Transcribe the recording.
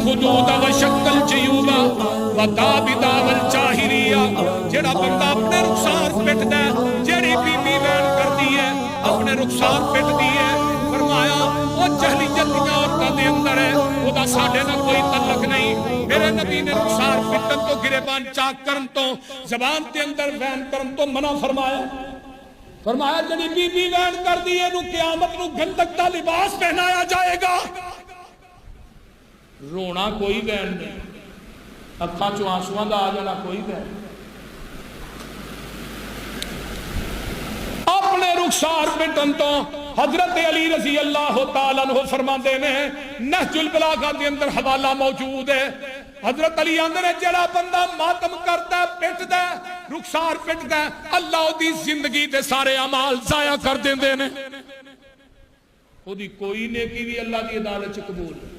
الخدود وشق الجیوب وتابدا والجاہلیہ جڑا بندہ اپنے رخسار پٹدا ہے جڑی بی بی وین کردی ہے اپنے رخسار پٹدی ہے فرمایا وہ جہلیت دیاں عورتاں دے اندر ہے او دا ساڈے نال کوئی تعلق نہیں میرے نبی نے رخسار پٹن تو گریبان چاک کرن تو زبان دے اندر وین کرن تو منع فرمایا فرمایا جڑی بی بی وین کر دی ہے نو قیامت نو گندک دا لباس پہنایا جائے گا رونا کوئی وین نہیں اکھاں چوں آنسواں دا آ جانا کوئی وین اپنے رخسار پٹن تو حضرت علی رضی اللہ تعالیٰ عنہ فرماندے نے نہج البلاغہ دے اندر حوالہ موجود ہے حضرت علی آندے نے جڑا بندہ ماتم کرتا ہے پٹدا ہے رخسار پٹدا ہے اللہ دی زندگی دے سارے اعمال ضائع کر دیندے نے او دی کوئی نیکی بھی اللہ دی عدالت چ قبول